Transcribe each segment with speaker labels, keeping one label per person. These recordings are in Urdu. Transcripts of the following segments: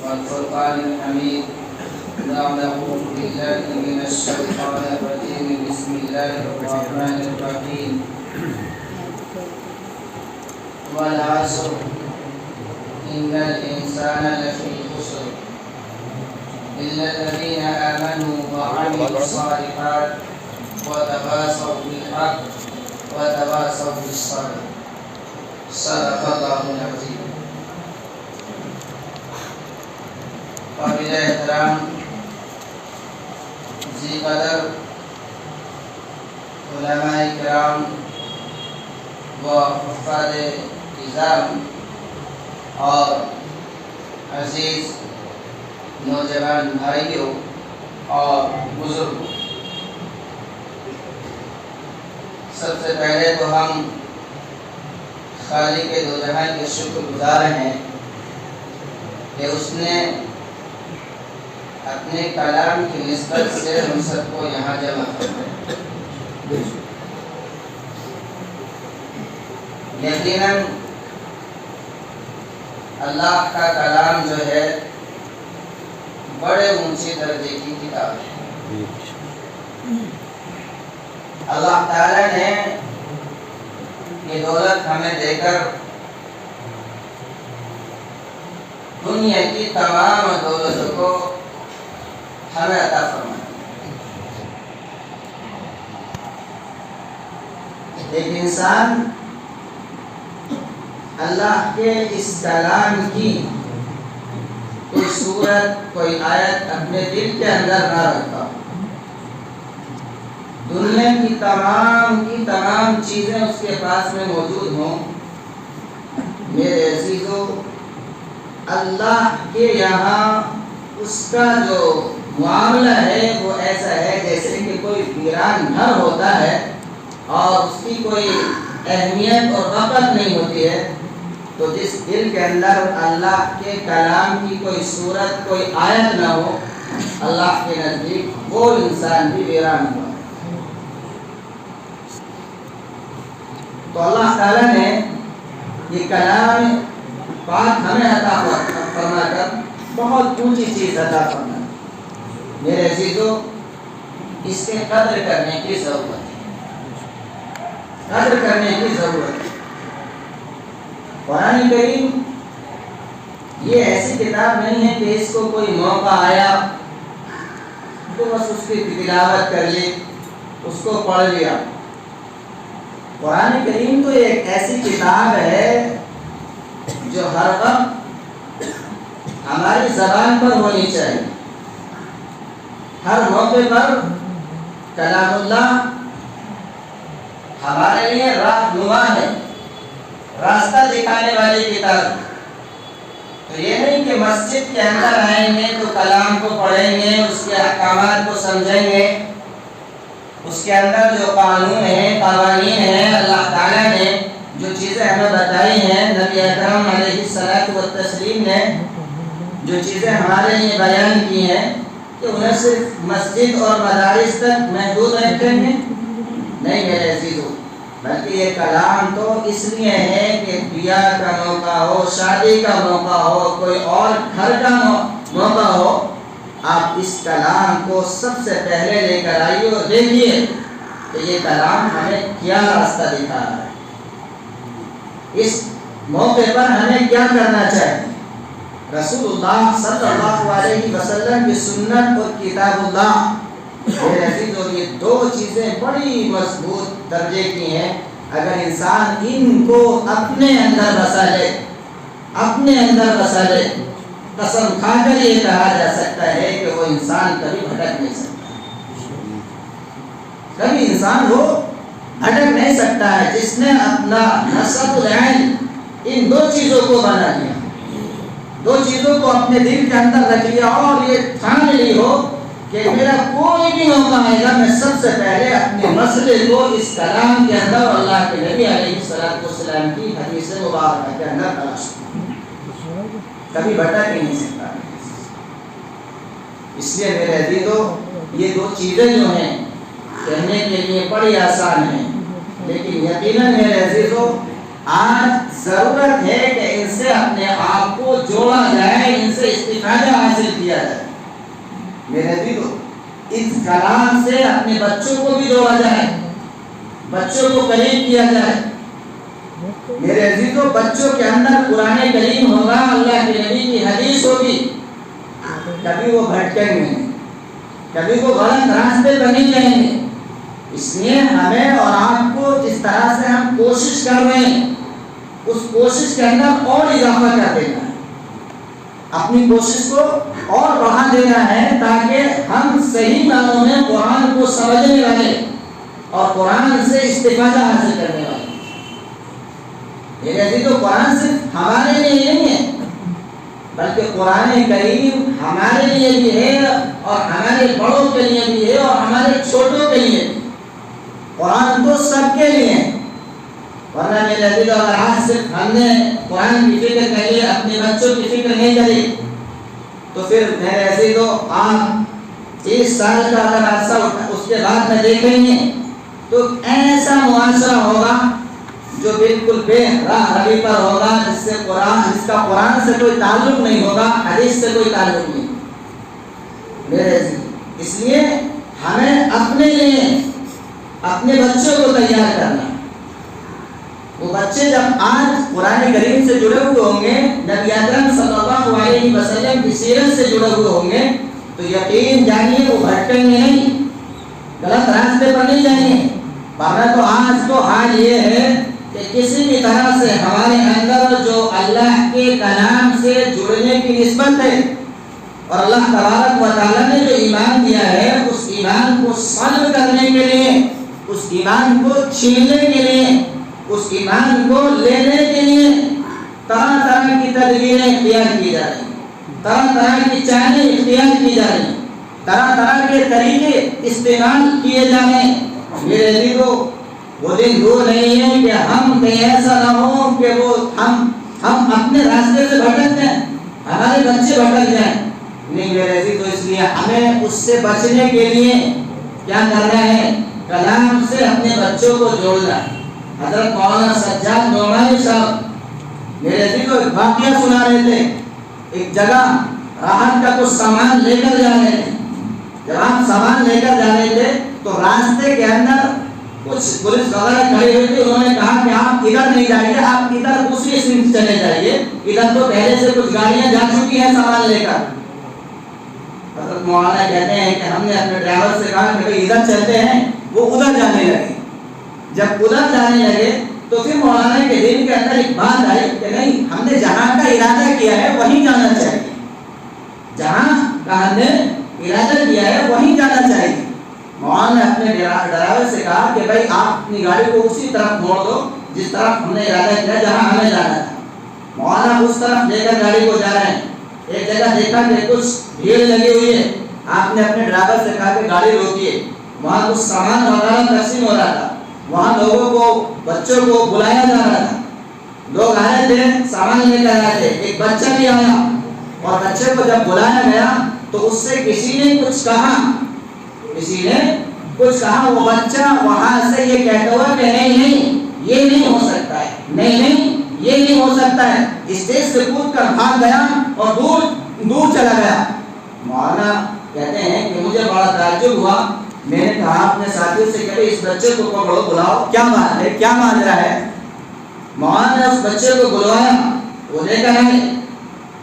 Speaker 1: والفرقان الحميد. نعوذ بالله من الشيطان الرجيم. بسم الله الرحمن الرحيم. والعصر إن الإنسان لفي خسر إلا الذين آمنوا وعملوا الصالحات وتواصوا بالحق وتواصوا بالصبر. صدق الله العظيم. قابل احترام ذی قدر علماء کرام و حفاظ نظام اور عزیز نوجوان بھائیوں اور بزرگوں، سب سے پہلے تو ہم خالق دو جہان کے شکر گزار ہیں کہ اس نے اپنے کلام کی نسبت سے ہم سب کو یہاں جمع کیا۔ یقیناً اللہ کا کلام جو ہے بڑے اونچے درجے کی کتاب ہے۔ اللہ تعالیٰ نے یہ دولت ہمیں دے کر دنیا کی تمام دولتوں کو ہمیں عطا فرمایا۔ ایک انسان اللہ کے اس کلام کی کوئی صورت، کوئی آیت اپنے دل کے اندر نہ رکھتا، دنیا کی تمام چیزیں اس کے پاس میں موجود ہوں، میرے عزیزو، اللہ کے یہاں اس کا جو معاملہ ہے وہ ایسا ہے جیسے کہ کوئی ویران گھر ہوتا ہے اور اس کی کوئی اہمیت اور وقت نہیں ہوتی ہے، تو جس دل کے اندر اللہ کے کلام کی کوئی صورت، کوئی آیت نہ ہو، اللہ کے نزدیک وہ انسان بھی ویران ہوا۔ تو اللہ تعالیٰ نے یہ کلام پاک ہمیں عطا فرما کر بہت اونچی چیز عطا فرما۔ میرے عزیزو، اس کے قدر کرنے کی ضرورت ہے، قدر کرنے کی ضرورت ہے۔ قرآن کریم یہ ایسی کتاب نہیں ہے کہ اس کو کوئی موقع آیا تو بس اس کی تلاوت کر لی، اس کو پڑھ لیا۔ قرآن کریم تو ایک ایسی کتاب ہے جو ہر وقت ہماری زبان پر ہونی چاہیے، ہر موقع پر کلام اللہ ہمارے لیے راہنما ہے، راستہ دکھانے والی کتاب۔ تو یہ نہیں کہ مسجد کے اندر آئیں گے تو کلام کو پڑھیں گے، اس کے احکامات کو سمجھیں گے، اس کے اندر جو قانون ہیں، قوانین ہیں، اللہ تعالیٰ نے جو چیزیں ہمیں بتائی ہیں، نبی اکرم علیہ الصلوۃ والتسلیم نے جو چیزیں ہمارے لیے بیان کی ہیں، کہ انہیں صرف مسجد اور مدارس تک محدود رکھیں گے؟ نہیں میرے عزیزو، بلکہ یہ کلام تو اس لیے ہے کہ بیاہ کا موقع ہو، شادی کا موقع ہو، کوئی اور گھر کا موقع ہو، آپ اس کلام کو سب سے پہلے لے کر آئیے اور دیکھیے کہ یہ کلام ہمیں کیا راستہ دکھا رہا ہے، اس موقع پر ہمیں کیا کرنا چاہیے۔ رسول اللہ صلی اللہ علیہ وسلم کی سنت اور کتاب اللہ، میرے عزیزو، یہ دو چیزیں بڑی مضبوط درجے کی ہیں۔ اگر انسان ان کو اپنے اندر بسا لے، قسم کھا کر یہ کہا جا سکتا ہے کہ وہ انسان کبھی بھٹک نہیں سکتا، کبھی انسان وہ بھٹک نہیں سکتا ہے جس نے اپنا نصب العین ان دو چیزوں کو بنا لیا، دو چیزوں کو اپنے دل کے اندر رکھ لیا اور یہ ٹھان لی ہو کہ میرا کوئی بھی موقع آئے گا، میں سب سے پہلے اپنے مسئلے کو اس کلام کے اندر اللہ کے نبی علیہ السلام کی حدیث مبارکہ کے اندر تلاش کروں، کبھی بھٹک ہی نہیں سکتا۔ اس لیے میرے عزیزو، یہ دو چیزیں جو ہیں کہنے کے لیے بڑی آسان ہیں، لیکن یقیناً میرے عزیزو آج ضرورت ہے کہ ان سے اپنے آپ کو جوڑا جائے، ان سے استفادہ میرے عزیزو اس کلام سے اپنے بچوں کو بھی جوڑا جائے، بچوں کو قریب کیا جائے۔ میرے عزیزو بچوں کے اندر قرآن کریم ہوگا، اللہ کے نبی کی حدیث ہوگی، کبھی وہ بھٹکیں گے، کبھی وہ غلط راستے پر نہیں جائیں گے۔ اس لیے ہمیں اور آپ کو جس طرح سے ہم کوشش کر رہے ہیں اس کوشش کے اندر اور اضافہ کر دینا ہے، اپنی کوشش کو اور بڑھا دینا ہے تاکہ ہم صحیح معنوں میں قرآن کو سمجھنے والے اور قرآن سے استفادہ حاصل کرنے والے۔ میرے عزیزو قرآن صرف ہمارے لیے نہیں ہے بلکہ قرآن کریم ہمارے لیے بھی ہے اور ہمارے بڑوں کے لیے بھی ہے اور ہمارے چھوٹوں کے لیے بھی۔ قرآن تو سب کے لیے ہے، ورنہ میرے عزیزو اگر آج صرف ہم نے قرآن کی فکر کری، اپنے بچوں کی فکر نہیں کری، تو پھر میرے عزیزو آپ 30 سال کا اگر عرصہ اس کے بعد میں دیکھیں گے تو ایسا معاشرہ ہوگا جو بالکل بے راہ روی پر ہوگا، جس کا قرآن سے کوئی تعلق نہیں ہوگا، حدیث سے کوئی تعلق نہیں۔ میرے عزیز اس لیے ہمیں اپنے لیے اپنے بچوں کو تیار کرنا۔ وہ بچے جب آج قرآن کریم سے جڑے ہوئے ہوں گے، نبی اکرم صلی اللہ علیہ وسلم کی سیرت سے جڑے ہوئے ہوں گے، تو یقین جانیے وہ بھٹکیں گے نہیں، غلط راستے پر نہیں جائیں گے۔ ورنہ تو آج تو حال یہ ہے کہ کسی بھی طرح سے ہمارے اندر جو اللہ کے کلام سے جڑنے کی نسبت ہے اور اللہ تبارک و تعالیٰ نے جو ایمان دیا ہے اس ایمان کو سلب کرنے کے لیے، اس ایمان کو چھیننے کے لیے، اس ایمان کو لینے کے لیے طرح طرح کی تدبیریں اختیار کی جا رہی ہیں، طرح طرح کی چالیں اختیار کی جا رہی ہیں، طرح طرح کے طریقے استعمال کیے جا رہے ہیں۔ میرے عزیزو وہ دن دور نہیں ہے کہ ہم کہیں ایسا نہ ہو کہ وہ ہم اپنے راستے سے بھٹک جائیں، ہمارے بچے بھٹک جائیں۔ نہیں میرے عزیزو، اس لیے ہمیں اس سے بچنے کے لیے کیا کرنا ہے؟ کلام سے اپنے بچوں کو جوڑنا۔ حضرت مولانا سجاد نعمانی صاحب میرے عزیزو ایک واقعہ سنا رہے تھے۔ ایک جگہ راحت کا کچھ سامان لے کر جا رہے تھے، جب آپ سامان لے کر جا رہے تھے تو راستے کے اندر کچھ پولیس وغیرہ کھڑی ہوئی تھی، انہوں نے کہا کہ آپ ادھر نہیں جائیے، آپ ادھر دوسری سمت چلے جائیے، ادھر تو پہلے سے کچھ گاڑیاں جا چکی ہیں سامان لے کر۔ حضرت مولانا کہتے ہیں کہ ہم نے اپنے ڈرائیور سے کہا کہ بھئی ادھر چلتے ہیں، وہ ادھر جانے لگے۔ جب ادھر جانے لگے تو پھر مولانا کے دل کے اندر ایک بات آئی کہ نہیں، ہم نے جہاں کا ارادہ کیا ہے وہیں جانا چاہیے، جہاں کا ہم نے ارادہ کیا ہے وہیں جانا چاہیے۔ مولانا نے اپنے ڈرائیور سے کہا کہ بھائی آپ اپنی گاڑی کو اسی طرف موڑ دو جس طرف ہم نے ارادہ کیا، جہاں ہمیں جانا تھا۔ مولانا اس طرف لے کر گاڑی کو جا رہے ہیں، ایک جگہ دیکھا کہ کچھ بھیڑ لگی ہوئی ہے، آپ نے اپنے ڈرائیور سے کہا کہ گاڑی روکیے۔ وہاں کچھ سامان وغیرہ تقسیم ہو رہا تھا، وہاں لوگوں کو، بچوں کو بلایا جا رہا تھا، لوگ آئے تھے سامان لے کر آئے تھے، ایک بچہ بھی آیا اور بچے کو جب بلایا گیا تو اس سے کسی نے کچھ کہا، وہ بچہ وہاں سے یہ کہتا ہوا کہ نہیں یہ نہیں ہو سکتا ہے، نہیں یہ نہیں ہو سکتا ہے، اسٹیج سے کود کر بھاگ گیا اور دور چلا گیا۔ مولانا کہتے ہیں کہ مجھے بڑا تعجب ہوا، میں نے کہا اپنے ساتھیوں سے کہ اس بچے کو پکڑو، بلاؤ، کیا بات ہے، کیا ماجرا ہے۔ مولانا نے اس بچے کو بلوایا، وہ لے کر آئے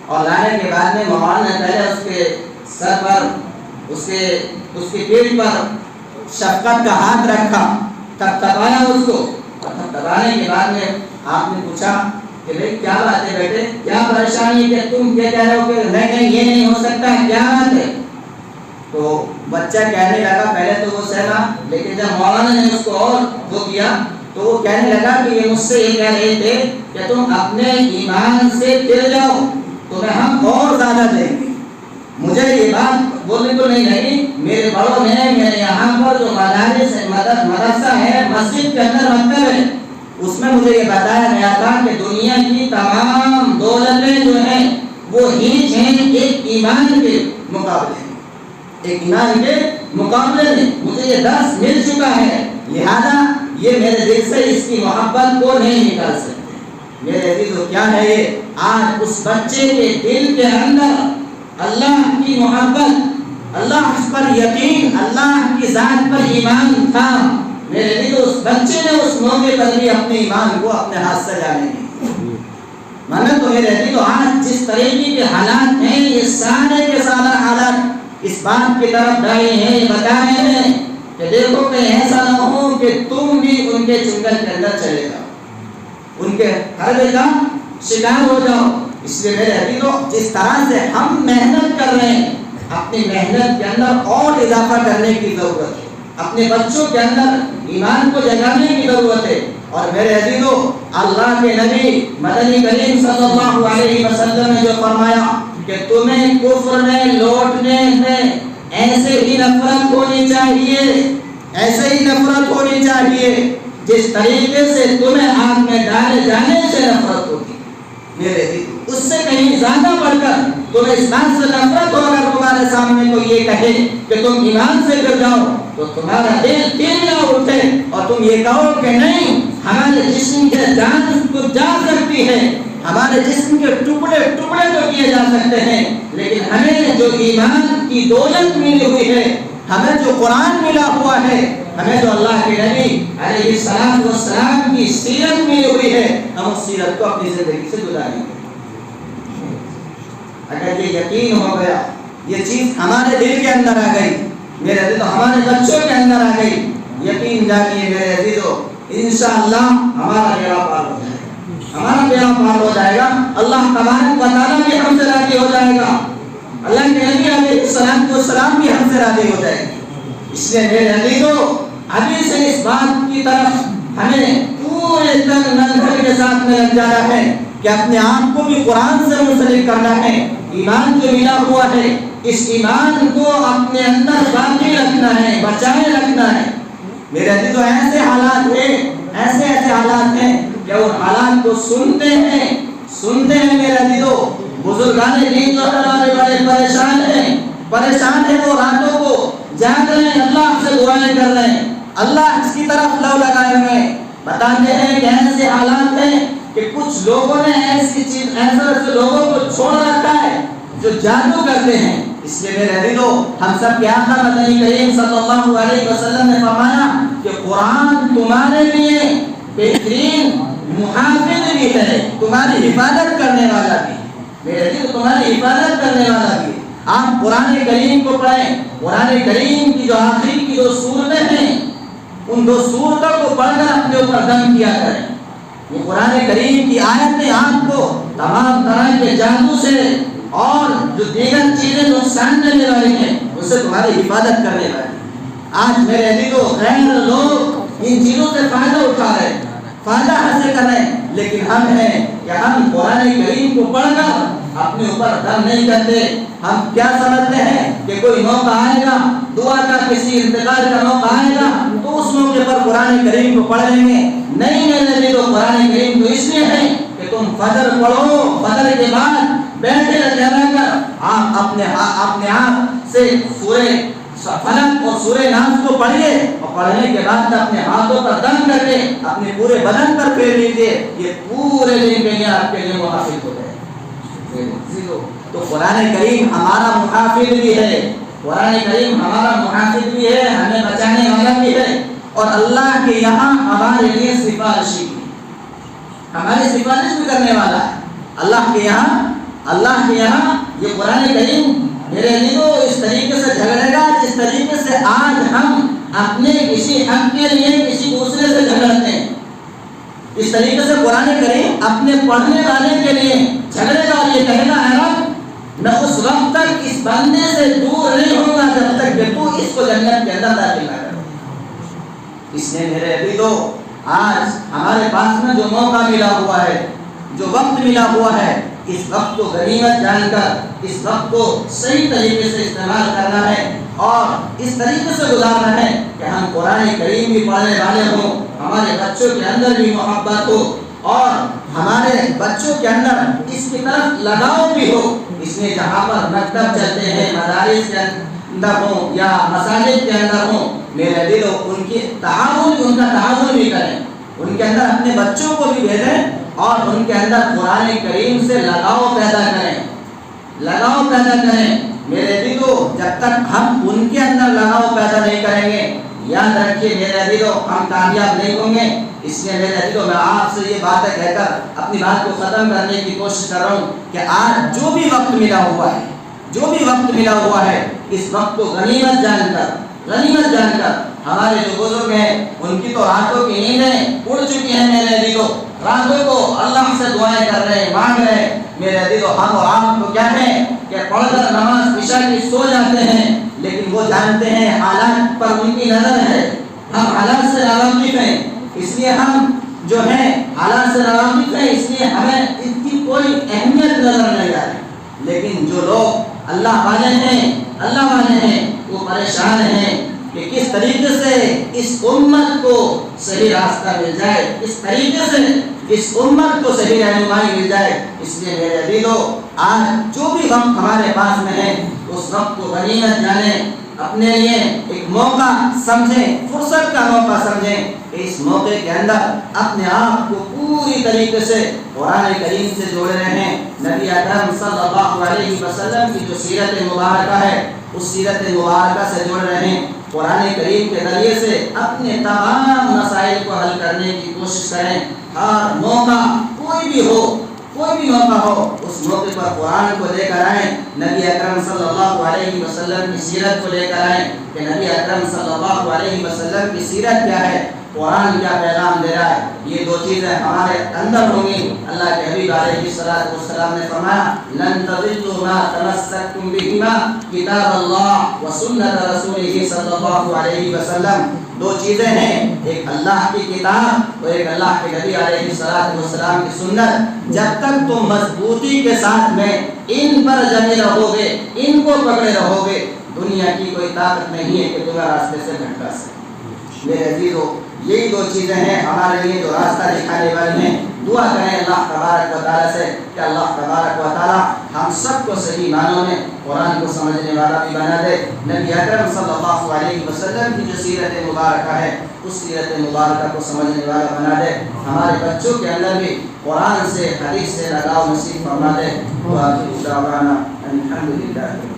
Speaker 1: اور لانے کے بعد میں مولانا نے پہلے اس کے سر پر، اس کے پیٹ پر شفقت کا ہاتھ رکھا، تھپتھپایا اس کو، اور تھپتھپانے کے بعد میں آپ نے پوچھا کہ بھئی کیا بات ہے بیٹے، کیا پریشانی ہے، کہ تم کیا کہہ رہے ہو کہ نہیں یہ نہیں ہو سکتا ہے، کیا بات ہے؟ تو بچہ کہنے لگا، پہلے تو وہ سہما، لیکن جب مولانا نے اس کو اور وہ کیا تو وہ کہنے لگا کہ یہ مجھ سے یہ کہہ رہے تھے کہ تم اپنے ایمان سے پھر جاؤ، تمہیں ہم اور زیادہ دیں گے۔ مجھے یہ بات بولنے کو نہیں لگی، میرے بڑوں نے میرے یہاں پر جو مدرسہ ہے، مسجد کے اندر مکتب ہے، اس میں مجھے یہ بتایا گیا تھا کہ دنیا کی تمام دولتیں جو ہیں وہ ہیچ ہیں ایک ایمان کے مقابلے میں، ایک ایمان کے مقابلے میں مجھے یہ درس مل چکا ہے، لہذا یہ میرے دل سے اس کی محبت کو نہیں نکال سکتے۔ میرے عزیزو کیا ہے یہ؟ آج اس بچے کے دل کے اندر اللہ کی محبت، اللہ پر یقین، اللہ کی ذات پر ایمان تھا میرے لیے، اس بچے نے اس موقع پر بھی اپنے ایمان کو اپنے ہاتھ سے جانے دی۔ مگر تو میرے لیے تو آج جس طریقے کے حالات ہیں، یہ سارے کے سارے حالات اس بات کی طرف ڈالے ہیں، یہ بتا رہے ہیں کہ دیکھو کہ ایسا نہ ہو کہ تم بھی ان کے چنگل کے اندر چلے جاؤ، ان کے حربے کا شکار ہو جاؤ۔ اس لیے میرے عزیزو، جس طرح سے ہم محنت کر رہے ہیں، اپنی محنت کے اندر اور اضافہ کرنے کی ضرورت ہے، اپنے بچوں کے اندر ایمان کو جگانے کی ضرورت ہے۔ اور میرے عزیزو، اللہ کے نبی مدنی کریم صلی اللہ علیہ وسلم نے جو فرمایا کہ تمہیں کفر میں لوٹنے میں ایسے ہی نفرت ہونی چاہیے، ایسے ہی نفرت ہونی چاہیے جس طریقے سے تمہیں آگ میں ڈالے جانے سے نفرت ہوتی ہے۔ میرے عزیزو، اس سے کہیں زیادہ بڑھ کر تمہیں اس بات سے نفرت ہو، اگر تمہارے سامنے کوئی یہ کہے کہ تم ایمان سے گر جاؤ تو تمہارا دل تیل نہ اٹھے اور تم یہ کہو کہ نہیں، ہمارے جسم کے جان تو جا سکتی ہے، ہمارے جسم کے ٹکڑے ٹکڑے تو کیے جا سکتے ہیں، لیکن ہمیں جو ایمان کی دولت ملی ہوئی ہے، ہمیں جو قرآن ملا ہوا ہے، ہمیں جو اللہ کے نبی علیہ السلام کی سیرت ملی ہوئی ہے، ہم اس سیرت کو اپنی زندگی سے جدا نہیں کریں۔ اگر یہ یقین ہو گیا، یہ چیز ہمارے دل کے اندر آ گئی، میرے عزیزو ہمارے بچوں کے اندر آ گئی، یقین جانیے میرے عزیزو انشاءاللہ ہمارا بیڑا پار ہو جائے گا، ہمارا بیڑا پار ہو جائے گا، اللہ تبارک و تعالیٰ بھی ہم سے راضی ہو جائے گا، اللہ کے نبی علیہ السلام بھی ہم سے راضی ہو جائے گی۔ اس لیے میرے عزیزو ابھی سے اس بات کی طرف ہمیں پورے تن من دھن کے ساتھ میں لگ جانا ہے کہ اپنے آپ کو بھی قرآن سے منسلک کرنا ہے، ایمان جو ملا ہوا ہے اس ایمان کو اپنے اندر باقی رکھنا ہے، بچائے رکھنا ہے۔ میرے عزیزو ایسے حالات ہیں، ایسے حالات ہیں کہ وہ حالات کو سنتے ہیں میرے عزیزو، بزرگان دین جو ہمارے بڑے پریشان ہیں، وہ راتوں کو جاگ رہے ہیں، اللہ سے دعائیں کر رہے ہیں، اللہ اس کی طرف لو لگائے ہوئے بتاتے ہیں کہ ایسے حالات ہیں کہ کچھ لوگوں نے ایسے لوگوں کو چھوڑ رکھا ہے جو جادو کرتے ہیں۔ اس لیے میرے عزیزو ہم سب کے آقا مدنی کریم صلی اللہ علیہ وسلم نے فرمایا کہ قرآن تمہارے لیے بہترین محافظ بھی ہے، تمہاری حفاظت کرنے والا بھی، میرے عزیزو تمہاری حفاظت کرنے والا بھی۔ آپ قرآن کریم کو پڑھیں، قرآن کریم کی جو آخری کی جو سورتیں ہیں ان دو سورتوں کو پڑھ کر اپنے اوپر دم کیا کریں۔ یہ قرآن کریم کی آیتیں آپ کو تمام طرح کے جادو سے اور جو دیگر چیزیں نقصان دینے والی ہیں اس سے تمہاری حفاظت کرنے والی۔ آج میرے عزیزو غیر لوگ ان چیزوں سے فائدہ اٹھا رہے ہیں، فائدہ حاصل کر رہے ہیں، لیکن ہم ہیں کہ ہم قرآن کریم کو پڑھ کر اپنے اوپر دم نہیں کرتے۔ ہم کیا سمجھتے ہیں کہ کوئی موقع آئے گا، دعا کا کسی انتقال کا موقع آئے گا تو اس موقع پر قرآن کریم کو پڑھ لیں گے۔ نہیں میرے لیے تو قرآن کریم تو اس لیے ہے کہ تم فجر پڑھو، فجر کے بعد بیٹھے رہ کر آپ اپنے آپ سے سورہ فلق اور سورہ ناس کو پڑھیے، اور پڑھنے کے بعد اپنے ہاتھوں پر دم کر کے اپنے پورے بدن پر پھیر لیجیے، یہ پورے دن کے لیے آپ کے لیے محافظ ہو جائے۔ تو قرآن کریم ہمارا محافظ بھی ہے، قرآن کریم ہمارا محافظ بھی ہے، ہمیں بچانے والا بھی ہے، اور اللہ کے یہاں ہمارے لیے سفارشی بھی، ہماری سفارش بھی کرنے والا ہے۔ اللہ کے یہاں یہ قرآن کریم میرے عزیزو اس طریقے سے جھگڑے گا جس طریقے سے آج ہم اپنے کسی حق کے لیے کسی دوسرے سے جھگڑتے ہیں، اس طریقے سے قرآن کریم اپنے پڑھنے والے کے لیے جھگڑے گا اور یہ کہے گا اے رب میں اس وقت تک اس بندے سے دور نہیں ہوں گا جب تک کہ تو اس کو جنت کے اندر داخل نہ کر۔ اس نے میرے عزیزو آج ہمارے پاس میں جو موقع ملا ہوا ہے، جو وقت ملا ہوا ہے، اس وقت کو غنیمت جان کر اس وقت کو صحیح طریقے سے استعمال کرنا ہے اور اس طریقے سے گزارنا ہے کہ ہم قرآن کریم بھی پڑھنے والے ہوں، ہمارے بچوں کے اندر بھی محبت ہو اور ہمارے بچوں کے اندر اس کی طرف لگاؤ بھی ہو۔ اس میں جہاں پر مکتب چلتے ہیں، مدارس کے اندر ہوں یا مساجد کے اندر ہوں، میرے دل ان کا تعاون بھی کریں، ان کے اندر اپنے بچوں کو بھی بھیجیں اور ان کے اندر قرآن کریم سے لگاؤ پیدا کریں۔ میرے دلو جب تک ہم ان کے اندر لگاؤ پیدا نہیں کریں گے، یاد رکھیے میرے عزیزو، ہم کامیاب نہیں ہوں گے۔ اس لیے میرے عزیزو میں آپ سے یہ باتیں کہہ کر اپنی بات کو ختم کرنے کی کوشش کر رہا ہوں کہ آج جو بھی وقت ملا ہوا ہے، جو بھی وقت ملا ہوا ہے، اس وقت کو غنیمت جان کر ہمارے جو بزرگ ہیں ان کی تو راتوں کی نیندیں اڑ چکی ہیں میرے عزیزو، راتوں کو اللہ سے دعائیں کر رہے ہیں، مانگ رہے ہیں۔ میرے عزیزو ہم اور آپ تو کیا ہیں کہ پڑھ کر نماز عشاء کی سو جاتے ہیں، لیکن وہ جانتے ہیں حالات پر ان کی نظر ہے، ہم حالات سے ناواقف ہیں، اس لیے ہم جو ہے حالات سے ناواقف ہیں، اس لیے ہمیں اس کی کوئی اہمیت نظر نہیں آ رہی۔ لیکن جو لوگ اللہ والے ہیں وہ پریشان ہیں کہ کس طریقے سے اس امت کو صحیح راستہ مل جائے، اس طریقے سے اس امت کو صحیح رہنمائی مل جائے۔ اس لیے میرے عزیزو آج جو بھی وقت ہمارے پاس میں ہے اس وقت کو غنیمت جانیں، اپنے لیے ایک موقع سمجھیں، فرصت کا موقع سمجھیں کہ اس موقع کے اندر اپنے آپ کو پوری طریقے سے قرآن کریم سے جوڑے رہیں۔ نبی اکرم صلی اللہ علیہ وسلم کی جو سیرت مبارکہ ہے اس سیرت مبارکہ سے جڑ رہیں، قرآن کریم کے ذریعے سے اپنے تمام مسائل کو حل کرنے کی کوشش کریں۔ ہر موقع کوئی بھی موقع ہو اس موقع پر قرآن کو لے کر آئیں، نبی اکرم صلی اللہ علیہ وسلم کی سیرت کو لے کر آئیں کہ نبی اکرم صلی اللہ علیہ وسلم کی سیرت کیا ہے، قرآن کیا پیغام دے رہا ہے۔ یہ دو چیزیں ہمارے اندر ہوں گی۔ اللہ کے حبیب علیہ السلام نے فرمایا لن تضلوا ما تمسكتم بهما کتاب اللہ و سنت رسولہ صلی اللہ علیہ وسلم۔ دو چیزیں ہیں، ایک اللہ کی کتاب اور ایک اللہ کے نبی علیہ السلام کی سنت۔ جب تک تم مضبوطی کے ساتھ میں ان پر جمے رہو گے، ان کو پکڑے رہو گے، دنیا کی کوئی طاقت نہیں ہے کہ تمہیں راستے سے بھٹکا سکے۔ میرے عزیزو یہی دو چیزیں ہیں ہمارے لیے جو راستہ دکھانے والی ہیں۔ دعا کریں اللہ تبارک و تعالیٰ سے کہ اللہ تبارک و تعالیٰ ہم سب کو صحیح معنوں میں قرآن کو سمجھنے والا بھی بنا دے۔ نبی اکرم صلی اللہ علیہ وسلم کی جو سیرت مبارکہ ہے اس سیرت مبارکہ کو سمجھنے والا بنا دے۔ ہمارے بچوں کے اندر بھی قرآن سے، حدیث سے لگاؤ نصیب فرما دے۔ وآخر دعوانا الحمدللہ۔